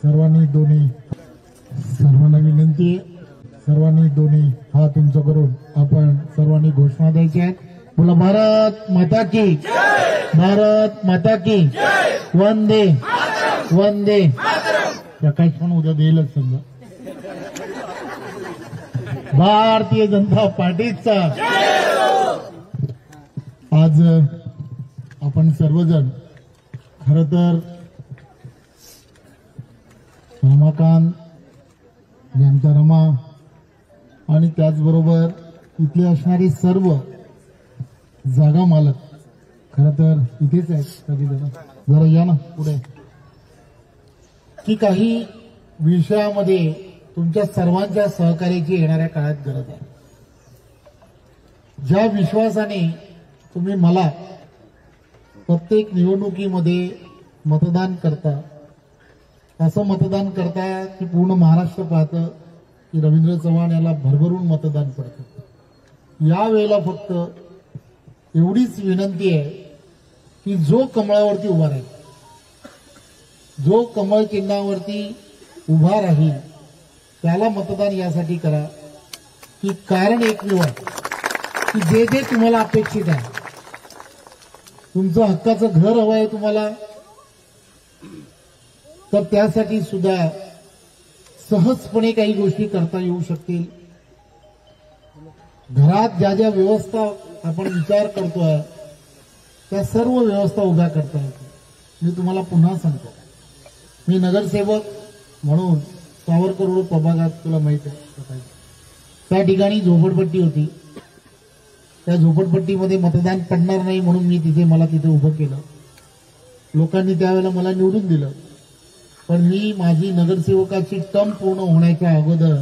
सर्वांनी विनंती आहे, सर्वांनी दोन्ही हात उंच करून आपण सर्वांनी घोषणा द्यायची आहे. बोला भारत माता की, भारत माता की, वंदे वंदे. प्रकाश पण उद्या देईलच समजा. भारतीय जनता पार्टीचा आज आपण सर्वजण खरं तर रमाकांत यांच्या रमा आणि त्याचबरोबर इथले असणारी सर्व जागा मालक खरं तर इथेच आहेत सगळीजण. जरा या ना पुढे. की काही विषयामध्ये तुमच्या सर्वांच्या सहकार्याची येणाऱ्या काळात गरज आहे. ज्या विश्वासाने तुम्ही मला प्रत्येक निवडणुकीमध्ये मतदान करता, असं मतदान करता की पूर्ण महाराष्ट्र पाहतं की रवींद्र चव्हाण याला भरभरून मतदान करतं. यावेळेला फक्त एवढीच विनंती आहे की जो कमळावरती उभा राहील, जो कमळ चिन्हावरती उभा राहील त्याला मतदान यासाठी करा की कारण एकमेव आहे की जे जे तुम्हाला अपेक्षित आहे, तुमचं हक्काचं घर हवं आहे तुम्हाला, तर त्यासाठी सुद्धा सहजपणे काही गोष्टी करता येऊ शकतील. घरात ज्या ज्या व्यवस्था आपण विचार करतोय त्या सर्व व्यवस्था उभ्या करता येतील. मी तुम्हाला पुन्हा सांगतो, मी नगरसेवक म्हणून सावरकर रोड प्रभागात, तुला माहित आहे, त्या ठिकाणी झोपडपट्टी होती. त्या झोपडपट्टीमध्ये मतदान पडणार नाही म्हणून मी मला तिथे उभं केलं. लोकांनी त्यावेळेला मला निवडून दिलं. पण मी माझी नगरसेवकाची टर्म पूर्ण होण्याच्या अगोदर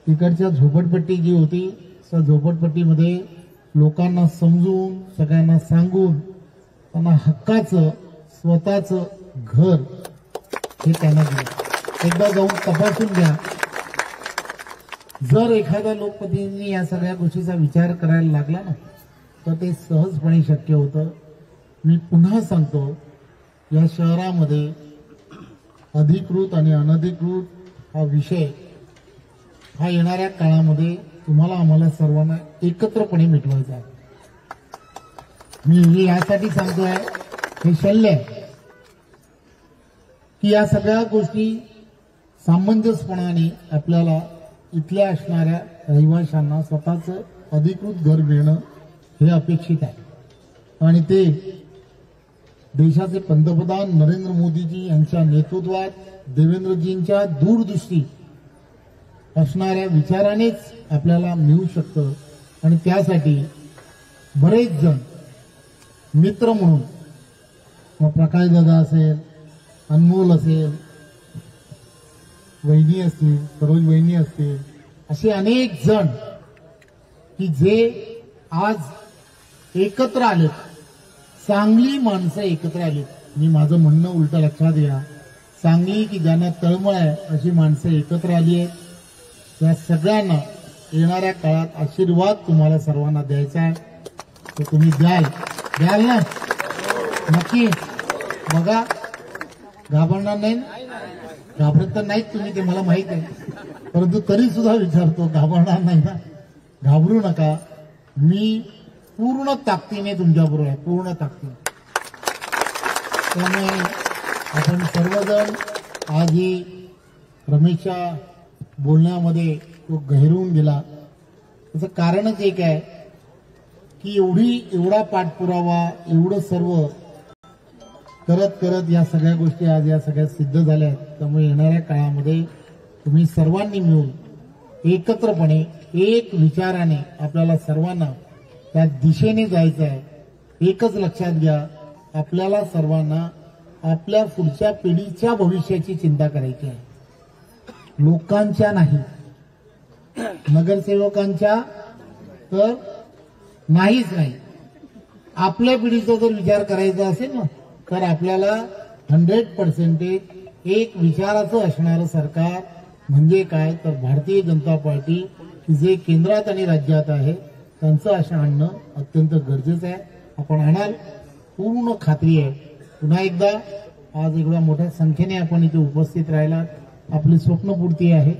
तिकडच्या झोपडपट्टी जी होती त्या झोपडपट्टीमध्ये लोकांना समजून, सगळ्यांना सांगून त्यांना हक्काचं स्वतःचं घर हे त्यांना दिलं. एकदा जाऊन तपासून घ्या. जर एखाद्या लोकप्रतिनिधींनी या सगळ्या गोष्टीचा विचार करायला लागला ना तर ते सहजपणे शक्य होतं. मी पुन्हा सांगतो, या शहरामध्ये अधिकृत आणि अनधिकृत हा विषय हा येणाऱ्या काळामध्ये तुम्हाला आम्हाला सर्वांना एकत्रपणे मिटवायचा आहे. मी यासाठी सांगतोय, हे शल्य आहे की या सगळ्या गोष्टी सामंजस्यपणाने आपल्याला इथल्या असणाऱ्या रहिवाशांना स्वतःचं अधिकृत घर मिळणं हे अपेक्षित आहे. आणि ते देशाचे पंतप्रधान नरेंद्र मोदीजी यांच्या नेतृत्वात देवेंद्रजींच्या दूरदृष्टी असणाऱ्या विचारानेच आपल्याला मिळू शकतं. आणि त्यासाठी बरेच जण मित्र म्हणून, मग प्रकाश दादा असेल, अनमोल असेल, वहिनी असतील, सरोज वहिनी असतील, असे अनेक जण की जे आज एकत्र आलेत, चांगली माणसं एकत्र आलीत. मी माझं म्हणणं उलटं लक्षात घ्या. चांगली की ज्यांना तळमळ आहे अशी माणसं एकत्र आली आहेत. या सगळ्यांना येणाऱ्या काळात आशीर्वाद तुम्हाला सर्वांना द्यायचा आहे. तो तुम्ही द्याल ना? नक्की. बघा, घाबरणार नाही, घाबरत तर नाहीत तुम्ही, ते मला माहित आहे. परंतु तरी सुद्धा विचारतो, घाबरणार नाही ना? घाबरू नका. मी पूर्ण ताकदीने तुमच्याबरोबर आहे, पूर्ण ताकदीने. त्यामुळे आपण सर्वजण आज ही रमेशच्या बोलण्यामध्ये तो गहिरून गेला. त्याचं कारणच एक आहे की एवढा पाठपुरावा, एवढं सर्व करत करत या सगळ्या गोष्टी आज या सगळ्या सिद्ध झाल्या आहेत. त्यामुळे येणाऱ्या काळामध्ये तुम्ही सर्वांनी मिळून एकत्रपणे एक विचाराने आपल्याला सर्वांना त्या दिशेने जायचं आहे. एकच लक्षात घ्या, आपल्याला सर्वांना आपल्या पुढच्या पिढीच्या भविष्याची चिंता करायची आहे, लोकांच्या नाही, नगरसेवकांच्या तर नाहीच नाही. आपल्या पिढीचा जर विचार करायचा असेल ना तर आपल्याला 100% एक विचाराचं असणारं सरकार म्हणजे काय तर भारतीय जनता पार्टी की जे केंद्रात आणि राज्यात आहे त्यांचं असं आणणं अत्यंत गरजेचं आहे. आपण आणाल, पूर्ण खात्री आहे. पुन्हा एकदा आज एवढ्या मोठ्या संख्येने आपण इथे उपस्थित राहिलात. आपली स्वप्नपूर्ती आहे.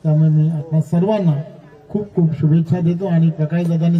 त्यामुळे मी आपल्या सर्वांना खूप खूप शुभेच्छा देतो आणि प्रकाश दादांनी